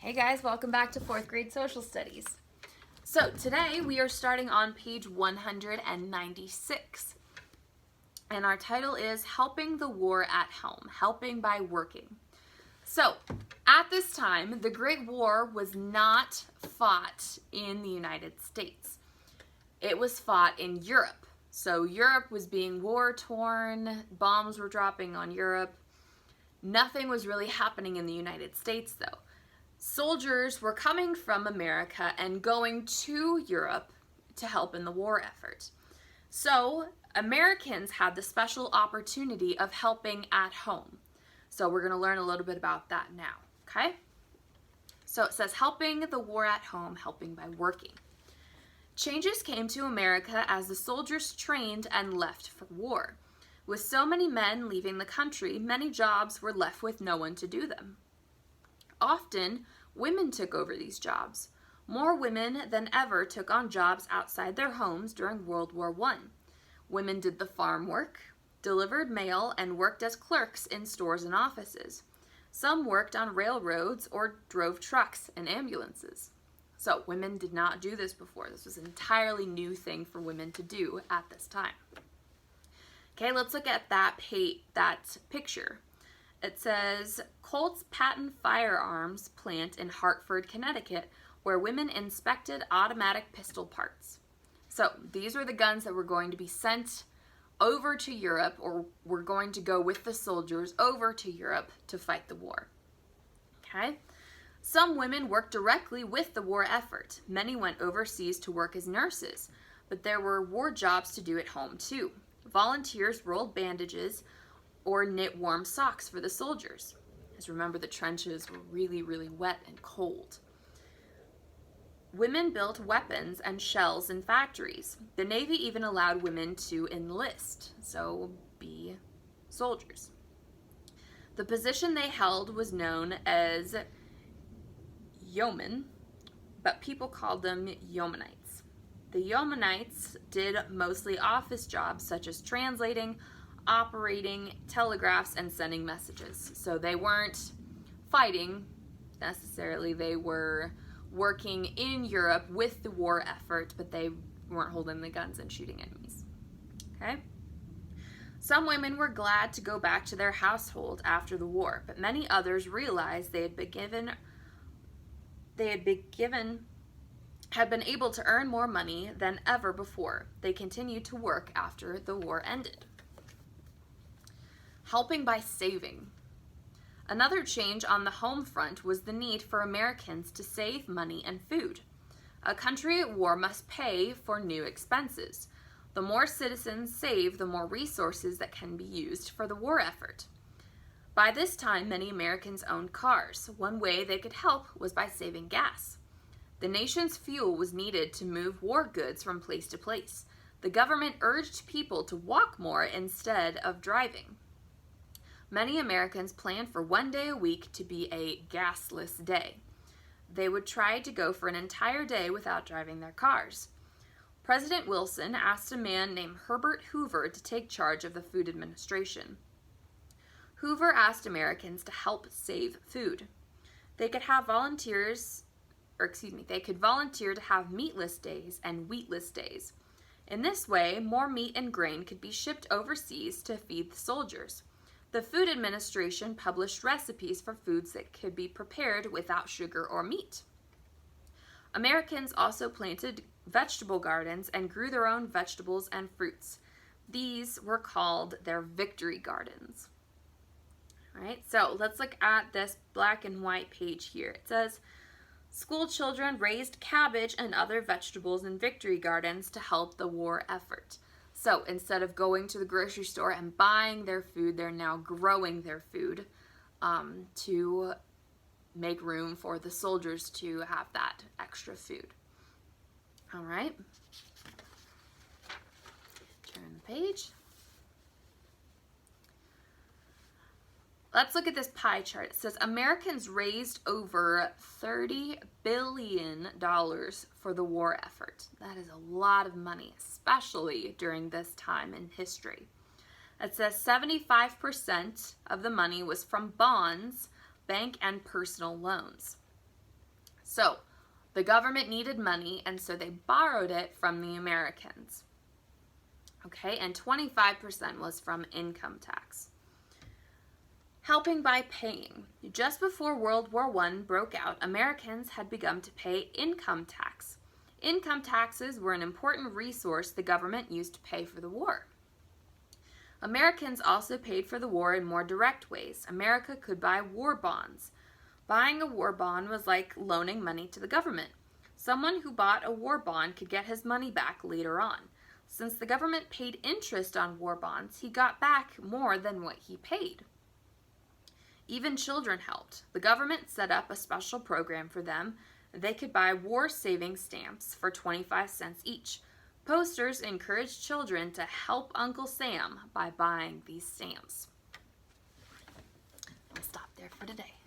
Hey guys, welcome back to 4th grade social studies. So today we are starting on page 196 and our title is Helping the War at Home, Helping by Working. So at this time, the Great War was not fought in the United States. It was fought in Europe. So Europe was being war-torn, bombs were dropping on Europe. Nothing was really happening in the United States though. Soldiers were coming from America and going to Europe to help in the war effort. So Americans had the special opportunity of helping at home. So we're going to learn a little bit about that now, okay? So it says helping the war at home, helping by working. Changes came to America as the soldiers trained and left for war. With so many men leaving the country, many jobs were left with no one to do them. Often, women took over these jobs. More women than ever took on jobs outside their homes during World War I. Women did the farm work, delivered mail, and worked as clerks in stores and offices. Some worked on railroads or drove trucks and ambulances. So women did not do this before. This was an entirely new thing for women to do at this time. Okay, let's look at that picture. It says Colt's Patent Firearms plant in Hartford, Connecticut, where women inspected automatic pistol parts. So these are the guns that were going to be sent over to Europe, or were going to go with the soldiers over to Europe to fight the war. Okay? Some women worked directly with the war effort. Many went overseas to work as nurses, but there were war jobs to do at home too. Volunteers rolled bandages or knit warm socks for the soldiers. As remember, the trenches were really, really wet and cold. Women built weapons and shells in factories. The Navy even allowed women to enlist, so be soldiers. The position they held was known as yeomen, but people called them yeomanites. The yeomanites did mostly office jobs such as translating, operating telegraphs, and sending messages. So they weren't fighting necessarily, they were working in Europe with the war effort, but they weren't holding the guns and shooting enemies. Okay? Some women were glad to go back to their household after the war, but many others realized they had been able to earn more money than ever before. They continued to work after the war ended. Helping by saving. Another change on the home front was the need for Americans to save money and food. A country at war must pay for new expenses. The more citizens save, the more resources that can be used for the war effort. By this time, many Americans owned cars. One way they could help was by saving gas. The nation's fuel was needed to move war goods from place to place. The government urged people to walk more instead of driving. Many Americans planned for one day a week to be a gasless day. They would try to go for an entire day without driving their cars. President Wilson asked a man named Herbert Hoover to take charge of the Food Administration. Hoover asked Americans to help save food. They could volunteer to have meatless days and wheatless days. In this way, more meat and grain could be shipped overseas to feed the soldiers. The Food Administration published recipes for foods that could be prepared without sugar or meat. Americans also planted vegetable gardens and grew their own vegetables and fruits. These were called their victory gardens. All right, so let's look at this black and white page here. It says, school children raised cabbage and other vegetables in victory gardens to help the war effort. So instead of going to the grocery store and buying their food, they're now growing their food to make room for the soldiers to have that extra food. All right. Turn the page. Let's look at this pie chart. It says Americans raised over $30 billion for the war effort. That is a lot of money, especially during this time in history. It says 75% of the money was from bonds, bank, and personal loans. So the government needed money, and so they borrowed it from the Americans. Okay, and 25% was from income tax. Helping by paying. Just before World War I broke out, Americans had begun to pay income tax. Income taxes were an important resource the government used to pay for the war. Americans also paid for the war in more direct ways. America could buy war bonds. Buying a war bond was like loaning money to the government. Someone who bought a war bond could get his money back later on. Since the government paid interest on war bonds, he got back more than what he paid. Even children helped. The government set up a special program for them. They could buy war savings stamps for 25 cents each. Posters encouraged children to help Uncle Sam by buying these stamps. I'll stop there for today.